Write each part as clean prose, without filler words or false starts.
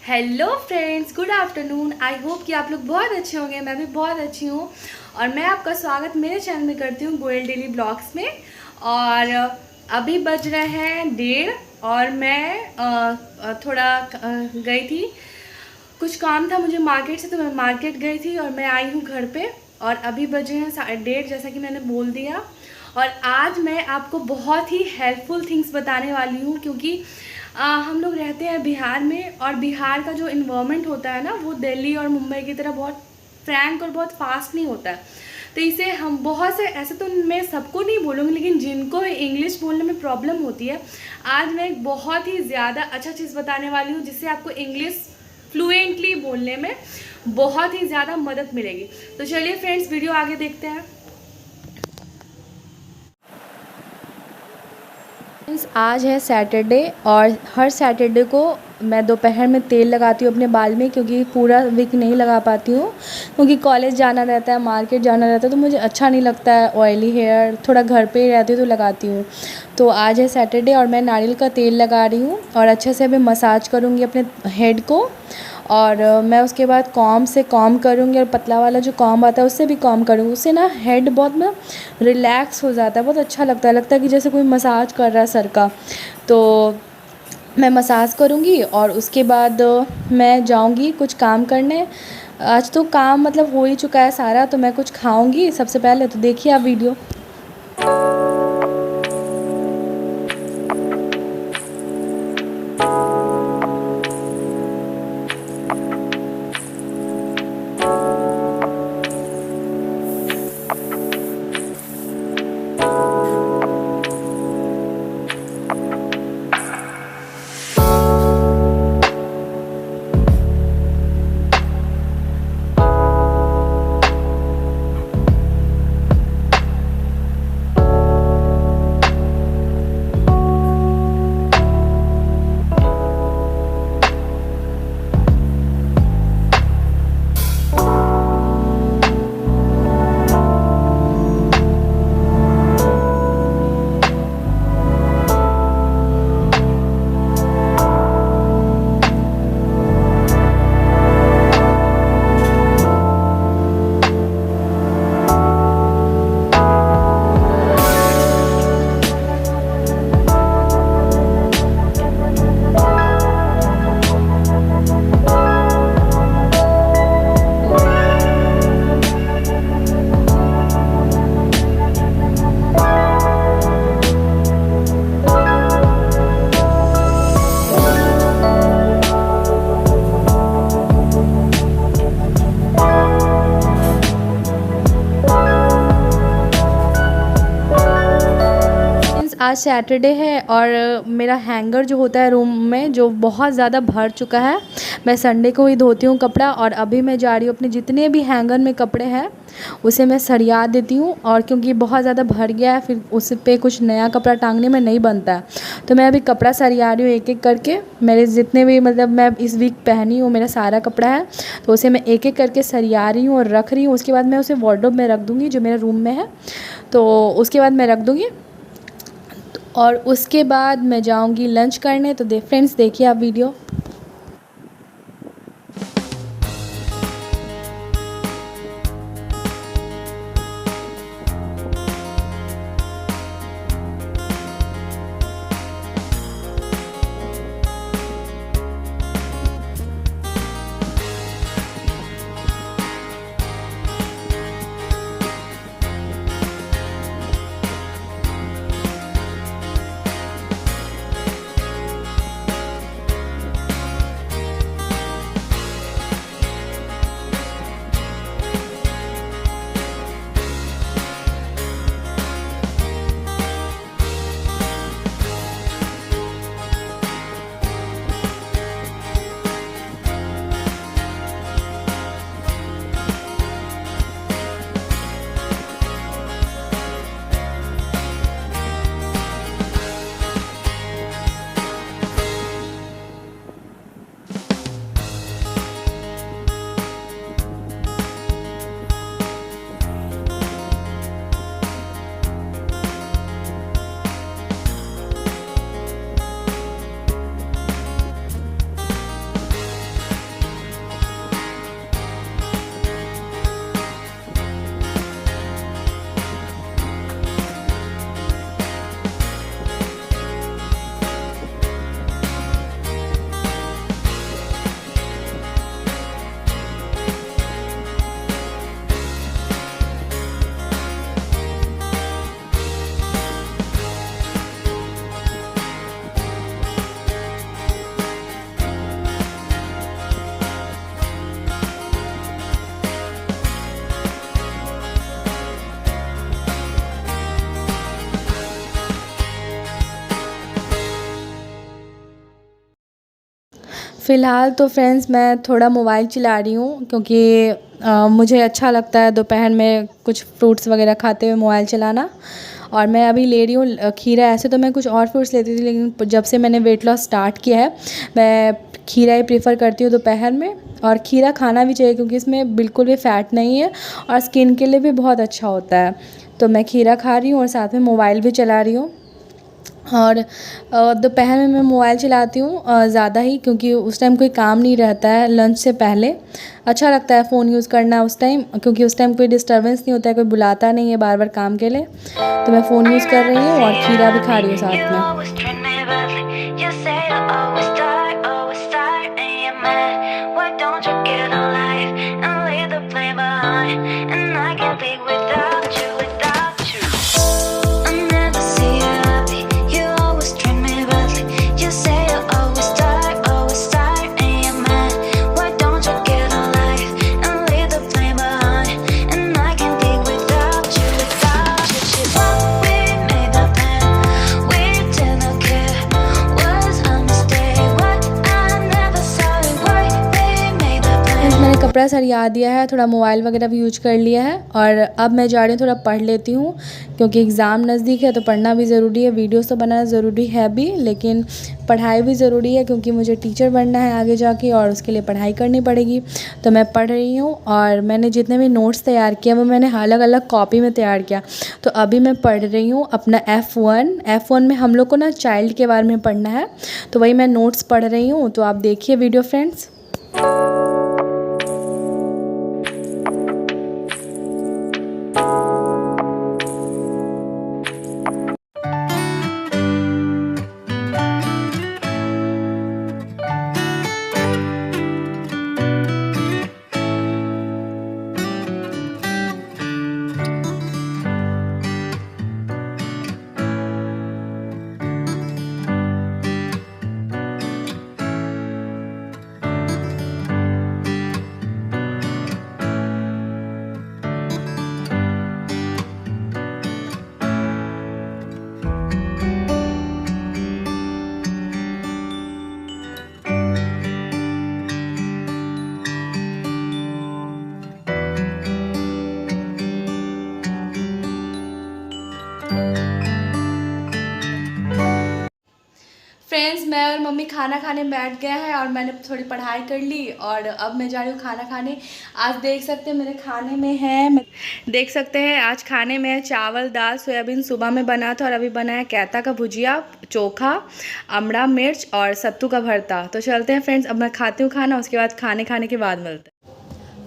Hello friends, good afternoon. I hope कि आप लोग बहुत अच्छे होंगे। मैं भी बहुत अच्छी हूँ और मैं आपका स्वागत मेरे चैनल में करती हूँ गोयल डेली ब्लॉग्स में। और अभी बज रहे हैं 1:30 और मैं थोड़ा गई थी, कुछ काम था मुझे मार्केट से, तो मैं मार्केट गई थी और मैं आई हूँ घर पे। और अभी बजे हैं 1:30 जैसा कि मैंने बोल दिया। और आज मैं आपको बहुत ही हेल्पफुल थिंग्स बताने वाली हूँ, क्योंकि हम लोग रहते हैं बिहार में और बिहार का जो इन्वायरमेंट होता है ना, वो दिल्ली और मुंबई की तरह बहुत फ्रैंक और बहुत फास्ट नहीं होता है। तो इसे हम बहुत से, ऐसे तो मैं सबको नहीं बोलूँगी, लेकिन जिनको इंग्लिश बोलने में प्रॉब्लम होती है, आज मैं एक बहुत ही ज़्यादा अच्छा चीज़ बताने वाली हूँ जिससे आपको इंग्लिश फ्लुएंटली बोलने में बहुत ही ज़्यादा मदद मिलेगी। तो चलिए फ्रेंड्स, वीडियो आगे देखते हैं। आज है सैटरडे और हर सैटरडे को मैं दोपहर में तेल लगाती हूँ अपने बाल में, क्योंकि पूरा वीक नहीं लगा पाती हूँ, क्योंकि कॉलेज जाना रहता है, मार्केट जाना रहता है, तो मुझे अच्छा नहीं लगता है ऑयली हेयर। थोड़ा घर पे ही रहती हूँ तो लगाती हूँ। तो आज है सैटरडे और मैं नारियल का तेल लगा रही हूँ और अच्छे से अभी मसाज करूँगी अपने हेड को। और मैं उसके बाद कॉम से कॉम करूँगी, और पतला वाला जो कॉम आता है उससे भी कॉम करूँगी। उससे ना हेड बहुत ना रिलैक्स हो जाता है, बहुत अच्छा लगता है कि जैसे कोई मसाज कर रहा है सर का। तो मैं मसाज करूँगी और उसके बाद मैं जाऊँगी कुछ काम करने। आज तो काम मतलब हो ही चुका है सारा, तो मैं कुछ खाऊँगी सबसे पहले। तो देखिए आप वीडियो। आज सैटरडे है और मेरा हैंगर जो होता है रूम में, जो बहुत ज़्यादा भर चुका है। मैं संडे को ही धोती हूँ कपड़ा, और अभी मैं जा रही हूँ अपने जितने भी हैंगर में कपड़े हैं उसे मैं सरिया देती हूँ। और क्योंकि बहुत ज़्यादा भर गया है, फिर उस पे कुछ नया कपड़ा टांगने में नहीं बनता है, तो मैं अभी कपड़ा सरिया रही हूँ एक एक करके। मेरे जितने भी मतलब मैं इस वीक पहनी हूँ, मेरा सारा कपड़ा है, तो उसे मैं एक एक करके सरिया रही हूँ और रख रही हूँ। उसके बाद मैं उसे वार्डरोब में रख दूँगी जो मेरे रूम में है, तो उसके बाद मैं रख दूँगी। और उसके बाद मैं जाऊंगी लंच करने। तो फ्रेंड्स देखिए आप वीडियो। फ़िलहाल तो फ्रेंड्स मैं थोड़ा मोबाइल चला रही हूँ, क्योंकि मुझे अच्छा लगता है दोपहर में कुछ फ्रूट्स वगैरह खाते हुए मोबाइल चलाना। और मैं अभी ले रही हूँ खीरा। ऐसे तो मैं कुछ और फ्रूट्स लेती थी, लेकिन जब से मैंने वेट लॉस स्टार्ट किया है मैं खीरा ही प्रेफर करती हूँ दोपहर में। और खीरा खाना भी चाहिए, क्योंकि इसमें बिल्कुल भी फ़ैट नहीं है और स्किन के लिए भी बहुत अच्छा होता है। तो मैं खीरा खा रही हूँ और साथ में मोबाइल भी चला रही हूँ। और दोपहर में मैं मोबाइल चलाती हूँ ज़्यादा ही, क्योंकि उस टाइम कोई काम नहीं रहता है। लंच से पहले अच्छा लगता है फ़ोन यूज़ करना उस टाइम, क्योंकि उस टाइम कोई डिस्टर्बेंस नहीं होता है, कोई बुलाता नहीं है बार बार काम के लिए। तो मैं फ़ोन यूज़ कर रही हूँ और खीरा भी खा रही हूँ साथ में। कपड़ा सरिया दिया है, थोड़ा मोबाइल वगैरह भी यूज कर लिया है और अब मैं जा रही हूँ थोड़ा पढ़ लेती हूँ, क्योंकि एग्ज़ाम नज़दीक है तो पढ़ना भी ज़रूरी है। वीडियोस तो बनाना ज़रूरी है भी, लेकिन पढ़ाई भी ज़रूरी है, क्योंकि मुझे टीचर बनना है आगे जाके और उसके लिए पढ़ाई करनी पड़ेगी। तो मैं पढ़ रही हूँ और मैंने जितने भी नोट्स तैयार किया वो मैंने अलग अलग कॉपी में तैयार किया। तो अभी मैं पढ़ रही हूँ अपना F1 में हम लोग को ना चाइल्ड के बारे में पढ़ना है, तो वही मैं नोट्स पढ़ रही हूँ। तो आप देखिए वीडियो फ्रेंड्स। फ्रेंड्स मैं और मम्मी खाना खाने बैठ गए हैं और मैंने थोड़ी पढ़ाई कर ली और अब मैं जा रही हूँ खाना खाने। आज देख सकते हैं मेरे खाने में है, देख सकते हैं आज खाने में है चावल दाल सोयाबीन सुबह में बना था और अभी बना है कैता का भुजिया, चोखा, अमड़ा मिर्च और सत्तू का भरता। तो चलते हैं फ्रेंड्स, अब मैं खाती हूँ खाना, उसके बाद खाने के बाद मिलते हैं।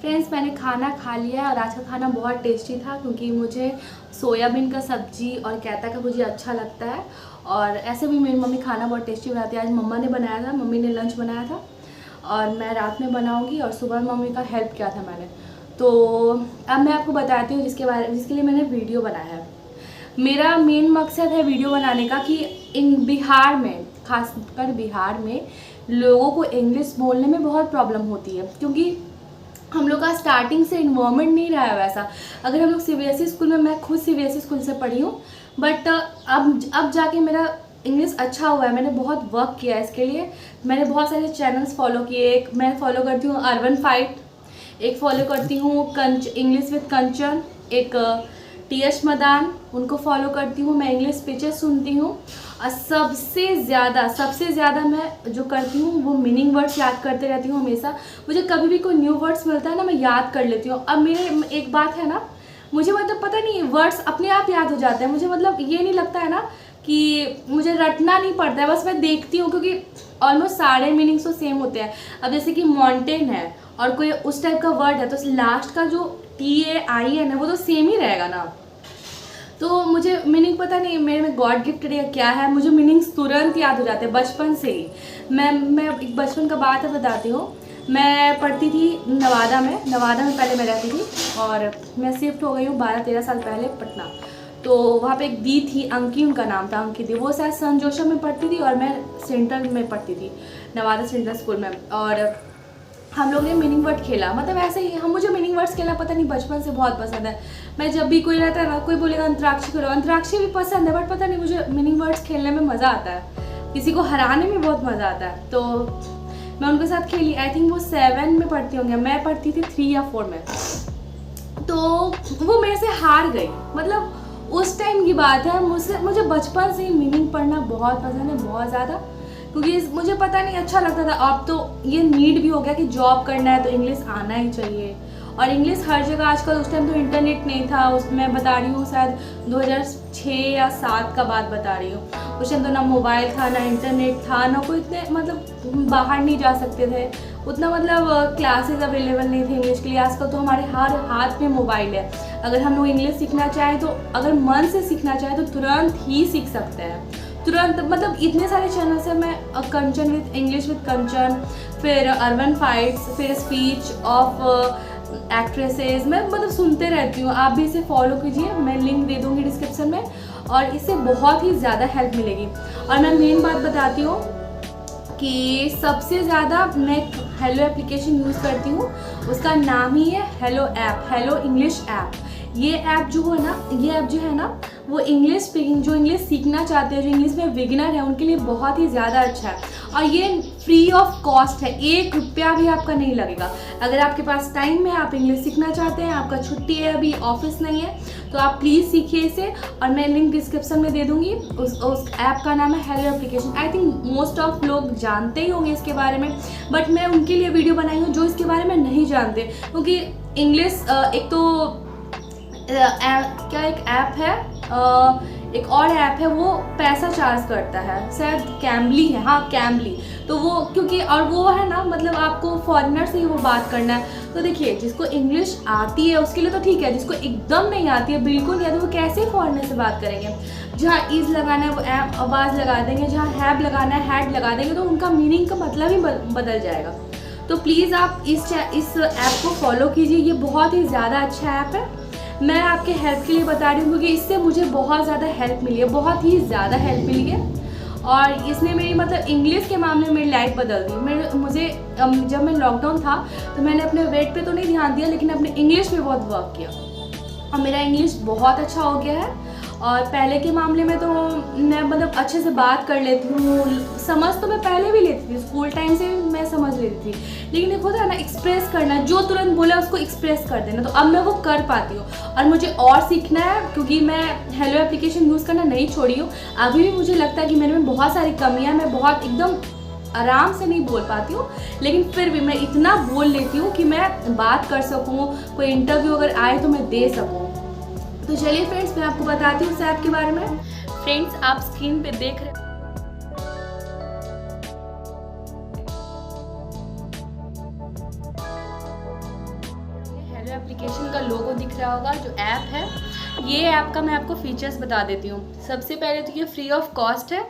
फ्रेंड्स मैंने खाना खा लिया और आज का खाना बहुत टेस्टी था, क्योंकि मुझे सोयाबीन का सब्जी और कैता का भुजिया अच्छा लगता है और ऐसे भी मेरी मम्मी खाना बहुत टेस्टी बनाती है। आज मम्मा ने बनाया था, मम्मी ने लंच बनाया था और मैं रात में बनाऊंगी और सुबह मम्मी का हेल्प किया था मैंने। तो अब मैं आपको बताती हूँ जिसके लिए मैंने वीडियो बनाया है। मेरा मेन मकसद है वीडियो बनाने का कि बिहार में, खासकर बिहार में लोगों को इंग्लिश बोलने में बहुत प्रॉब्लम होती है, क्योंकि हम लोग का स्टार्टिंग से इन्वायरमेंट नहीं रहा है वैसा। अगर हम लोग CBSE स्कूल में, मैं खुद CBSE स्कूल से पढ़ी हूँ, बट अब जाके मेरा इंग्लिश अच्छा हुआ है। मैंने बहुत वर्क किया है इसके लिए, मैंने बहुत सारे चैनल्स फॉलो किए। एक मैं फॉलो करती हूँ अर्बन फाइट, एक फॉलो करती हूँ इंग्लिश विद कंचन, एक TH मदान, उनको फॉलो करती हूँ। मैं इंग्लिश स्पीचेस सुनती हूँ और सबसे ज़्यादा मैं जो करती हूँ वो मीनिंग वर्ड्स याद करते रहती हूँ हमेशा। मुझे कभी भी कोई न्यू वर्ड्स मिलता है ना, मैं याद कर लेती हूँ। अब मेरे एक बात है ना, मुझे मतलब पता नहीं वर्ड्स अपने आप याद हो जाते हैं। मुझे मतलब ये नहीं लगता है ना कि मुझे रटना नहीं पड़ता है, बस मैं देखती हूँ, क्योंकि ऑलमोस्ट सारे मीनिंग्स तो सेम होते हैं। अब जैसे कि माउंटेन है और कोई उस टाइप का वर्ड है, तो लास्ट का जो TAIN है वो तो सेम ही रहेगा ना। तो मुझे मीनिंग पता नहीं मेरे में गॉड गिफ्टेड या क्या है, मुझे मीनिंग्स तुरंत याद हो जाते हैं बचपन से ही। मैं एक बचपन का बात है बताती हूँ। मैं पढ़ती थी नवादा में पहले मैं रहती थी और मैं शिफ्ट हो गई हूँ 12-13 साल पहले पटना। तो वहाँ पे एक दी थी, अंकी उनका नाम था, अंकी दी। वो शायद सन जोशफ में पढ़ती थी और मैं सेंट्रल में पढ़ती थी, नवादा सेंट्रल स्कूल में। और हम लोग ने मीनिंग वर्ड खेला, मतलब ऐसे ही मुझे मीनिंग वर्ड्स खेलना पता नहीं बचपन से बहुत पसंद है। मैं जब भी कोई रहता है ना, कोई बोलेगा अंतराक्षी खेलो, अंतराक्षी भी पसंद है, बट पता नहीं मुझे मीनिंग वर्ड्स खेलने में मज़ा आता है, किसी को हराने में बहुत मज़ा आता है। तो मैं उनके साथ खेली। आई थिंक वो 7 में पढ़ती होंगे, मैं पढ़ती थी 3 या 4 में। तो वो मेरे से हार गई। मतलब उस टाइम की बात है, मुझे बचपन से ही मीनिंग पढ़ना बहुत पसंद है, बहुत ज़्यादा, क्योंकि मुझे पता नहीं अच्छा लगता था। अब तो ये नीड भी हो गया कि जॉब करना है तो इंग्लिश आना ही चाहिए, और इंग्लिश हर जगह आजकल। उस टाइम तो इंटरनेट नहीं था, उसमें बता रही हूँ शायद 2006 या 7 का बात बता रही हूँ। उस टाइम तो ना मोबाइल था, ना इंटरनेट था, ना कोई इतने मतलब बाहर नहीं जा सकते थे उतना, मतलब क्लासेस अवेलेबल नहीं थे इंग्लिश के लिए। आजकल तो हमारे हर हाथ में मोबाइल है। अगर हम लोग इंग्लिश सीखना चाहें तो, अगर मन से सीखना चाहें तो तुरंत ही सीख सकते हैं, तुरंत। मतलब इतने सारे चैनल्स हैं। मैं कंचन विद इंग्लिश विद कंचन, फिर अर्बन फाइट्स, फिर स्पीच ऑफ एक्ट्रेसेस, मैं मतलब सुनते रहती हूँ। आप भी इसे फॉलो कीजिए, मैं लिंक दे दूँगी डिस्क्रिप्शन में, और इससे बहुत ही ज़्यादा हेल्प मिलेगी। और मैं मेन बात बताती हूँ कि सबसे ज़्यादा मैं हेलो एप्लीकेशन यूज़ करती हूँ, उसका नाम ही है hello app, hello English app. ये ऐप जो है ना, वो इंग्लिश स्पीकिंग, जो इंग्लिश सीखना चाहते हैं, जो इंग्लिश में बिगिनर है, उनके लिए बहुत ही ज़्यादा अच्छा है। और ये फ्री ऑफ कॉस्ट है, 1 रुपया भी आपका नहीं लगेगा। अगर आपके पास टाइम है, आप इंग्लिश सीखना चाहते हैं, आपका छुट्टी है, अभी ऑफिस नहीं है, तो आप प्लीज़ सीखिए इसे। और मैं लिंक डिस्क्रिप्शन में दे दूँगी। उस ऐप का नाम है hello application. I think most of लोग जानते ही होंगे इसके बारे में, बट मैं उनके लिए वीडियो बनाई हूँ जो इसके बारे में नहीं जानते। क्योंकि इंग्लिश एक तो क्या एक ऐप है, एक और ऐप है, वो पैसा चार्ज करता है, शायद कैम्बली है, हाँ कैम्बली। तो वो क्योंकि, और वो है ना, मतलब आपको फॉरेनर से ही वो बात करना है। तो देखिए, जिसको इंग्लिश आती है उसके लिए तो ठीक है, जिसको एकदम नहीं आती है, बिल्कुल नहीं आती, वो कैसे फॉरेनर से बात करेंगे। जहाँ इज़ लगाना है वो ऐप आवाज़ लगा देंगे, जहाँ हैव लगाना है हैड लगा देंगे, तो उनका मीनिंग का मतलब ही बदल जाएगा। तो प्लीज़ आप इस ऐप को फॉलो कीजिए, ये बहुत ही ज़्यादा अच्छा ऐप है। मैं आपके हेल्प के लिए बता रही हूँ, क्योंकि इससे मुझे बहुत ज़्यादा हेल्प मिली है, बहुत ही ज़्यादा हेल्प मिली है। और इसने मेरी मतलब इंग्लिश के मामले में मेरी लाइफ बदल दी। मुझे जब मैं लॉकडाउन था तो मैंने अपने वेट पे तो नहीं ध्यान दिया, लेकिन अपने इंग्लिश पे बहुत वर्क किया, और मेरा इंग्लिश बहुत अच्छा हो गया है। और पहले के मामले में तो मैं मतलब अच्छे से बात कर लेती हूँ, समझ तो मैं पहले भी लेती थी, स्कूल टाइम से मैं समझ लेती थी, लेकिन एक होता है ना एक्सप्रेस करना, जो तुरंत बोला उसको एक्सप्रेस कर देना, तो अब मैं वो कर पाती हूँ। और मुझे और सीखना है, क्योंकि मैं हेलो एप्लीकेशन यूज़ करना नहीं छोड़ी हूँ। अभी भी मुझे लगता है कि मेरे में बहुत सारी कमियाँ, मैं बहुत एकदम आराम से नहीं बोल पाती हूँ, लेकिन फिर भी मैं इतना बोल लेती हूँ कि मैं बात कर सकूँ, कोई इंटरव्यू अगर आए तो मैं दे सकूँ। तो चलिए फ्रेंड्स, मैं आपको बताती हूँ इस ऐप के बारे में। फ्रेंड्स, आप स्क्रीन पे देख रहे हेलो एप्लीकेशन का लोगो दिख रहा होगा, जो ऐप है। ये ऐप का मैं आपको फीचर्स बता देती हूँ। सबसे पहले तो ये फ्री ऑफ कॉस्ट है,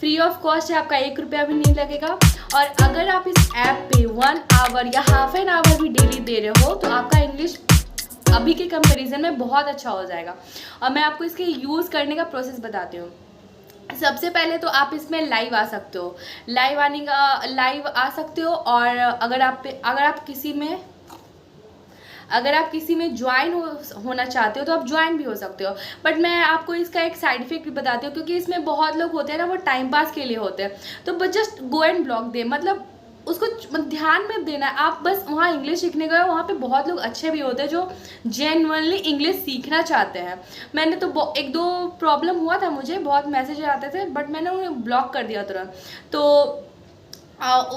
फ्री ऑफ कॉस्ट है, आपका 1 रुपया भी नहीं लगेगा। और अगर आप इस ऐप पे 1 आवर या हाफ एन आवर भी डेली दे रहे हो, तो आपका इंग्लिश अभी के कंपैरिजन में बहुत अच्छा हो जाएगा। और मैं आपको इसके यूज़ करने का प्रोसेस बताती हूँ। सबसे पहले तो आप इसमें लाइव आ सकते हो, लाइव आ सकते हो। और अगर आप किसी में ज्वाइन होना चाहते हो तो आप ज्वाइन भी हो सकते हो। बट मैं आपको इसका एक साइड इफेक्ट भी बताती हूँ, क्योंकि इसमें बहुत लोग होते हैं ना, वो टाइम पास के लिए होते हैं, तो बस जस्ट गो एंड ब्लॉक दे, मतलब उसको ध्यान में देना है। आप बस वहाँ इंग्लिश सीखने गए, वहाँ पे बहुत लोग अच्छे भी होते हैं जो जेन्युइनली इंग्लिश सीखना चाहते हैं। मैंने तो 1-2 प्रॉब्लम हुआ था, मुझे बहुत मैसेज आते थे, बट मैंने उन्हें ब्लॉक कर दिया तुरंत। तो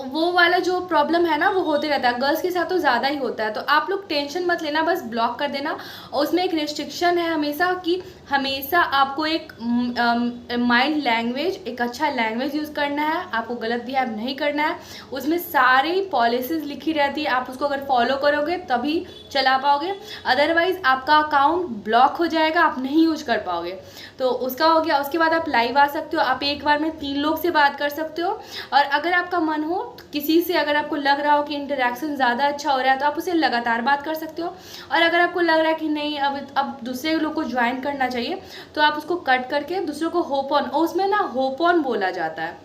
वो वाला जो प्रॉब्लम है ना, वो होते रहता है, गर्ल्स के साथ तो ज़्यादा ही होता है। तो आप लोग टेंशन मत लेना, बस ब्लॉक कर देना। और उसमें एक रिस्ट्रिक्शन है हमेशा कि हमेशा आपको एक माइंड लैंग्वेज, एक अच्छा लैंग्वेज यूज़ करना है, आपको गलत बिहेव नहीं करना है। उसमें सारी पॉलिसीज़ लिखी रहती है, आप उसको अगर फॉलो करोगे तभी चला पाओगे, अदरवाइज़ आपका अकाउंट ब्लॉक हो जाएगा, आप नहीं यूज कर पाओगे। तो उसका हो गया। उसके बाद आप लाइव आ सकते हो, आप एक बार में 3 लोग से बात कर सकते हो। और अगर आपका मन हो किसी से, अगर आपको लग रहा हो कि इंटरेक्शन ज़्यादा अच्छा हो रहा है, तो आप उसे लगातार बात कर सकते हो। और अगर आपको लग रहा है कि नहीं, अब दूसरे लोग को ज्वाइन करना चाहिए, तो आप उसको कट करके दूसरों को होप ऑन, और उसमें ना होप ऑन बोला जाता है।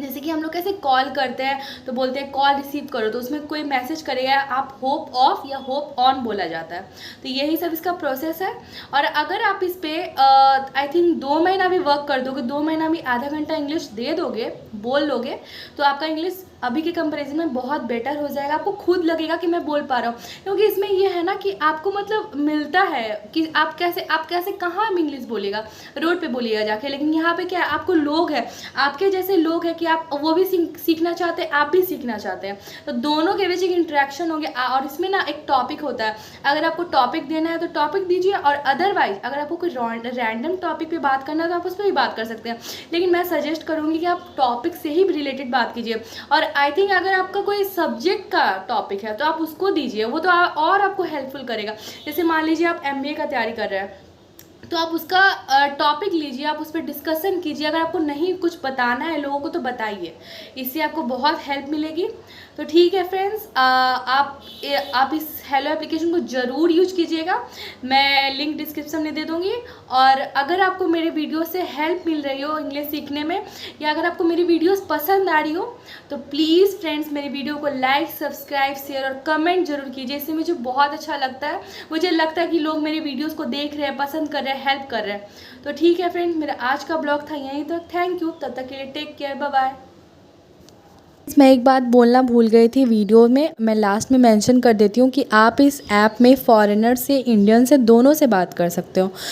जैसे कि हम लोग कैसे कॉल करते हैं तो बोलते हैं कॉल रिसीव करो, तो उसमें कोई मैसेज करेगा, आप होप ऑफ या होप ऑन बोला जाता है। तो यही सब इसका प्रोसेस है। और अगर आप इस पर आई थिंक 2 महीना भी वर्क कर दोगे, 2 महीना भी आधा घंटा इंग्लिश दे दोगे, बोल लोगे, तो आपका इंग्लिश अभी के कंपैरिजन में बहुत बेटर हो जाएगा। आपको खुद लगेगा कि मैं बोल पा रहा हूँ, क्योंकि इसमें ये है ना कि आपको मतलब मिलता है कि आप कैसे कहाँ में इंग्लिश बोलिएगा, रोड पे बोलिएगा जाके। लेकिन यहाँ पे क्या है, आपको लोग है, आपके जैसे लोग हैं कि आप वो भी सीखना चाहते हैं, आप भी सीखना चाहते हैं, तो दोनों के बीच एक इंटरेक्शन हो गया। और इसमें ना एक टॉपिक होता है, अगर आपको टॉपिक देना है तो टॉपिक दीजिए, और अदरवाइज अगर आपको कोई रैंडम टॉपिक पे बात करना है तो आप उस पर भी बात कर सकते हैं। लेकिन मैं सजेस्ट करूँगी कि आप टॉपिक से ही रिलेटेड बात कीजिए। और आई थिंक अगर आपका कोई सब्जेक्ट का टॉपिक है तो आप उसको दीजिए, वो तो और आपको हेल्पफुल करेगा। जैसे मान लीजिए आप MBA का तैयारी कर रहे हैं, तो आप उसका टॉपिक लीजिए, आप उस पर डिस्कशन कीजिए। अगर आपको नहीं कुछ बताना है लोगों को तो बताइए, इससे आपको बहुत हेल्प मिलेगी। तो ठीक है फ्रेंड्स, आप इस हेलो एप्लीकेशन को ज़रूर यूज कीजिएगा, मैं लिंक डिस्क्रिप्शन में दे दूँगी। और अगर आपको मेरे वीडियो से हेल्प मिल रही हो इंग्लिश सीखने में, या अगर आपको मेरी वीडियोस पसंद आ रही हो, तो प्लीज़ फ्रेंड्स मेरी वीडियो को लाइक, सब्सक्राइब, शेयर और कमेंट जरूर कीजिए। इससे मुझे बहुत अच्छा लगता है, मुझे लगता है कि लोग मेरी वीडियोस को देख रहे हैं, पसंद कर रहे हैं, हेल्प कर रहे हैं। तो ठीक है फ्रेंड्स, मेरा आज का ब्लॉग था यहीं तक। थैंक यू, तब तक के लिए टेक केयर, बाय बाय। मैं एक बात बोलना भूल गई थी वीडियो में, मैं लास्ट में मेंशन कर देती हूँ कि आप इस ऐप में फॉरेनर से, इंडियन से, दोनों से बात कर सकते हो।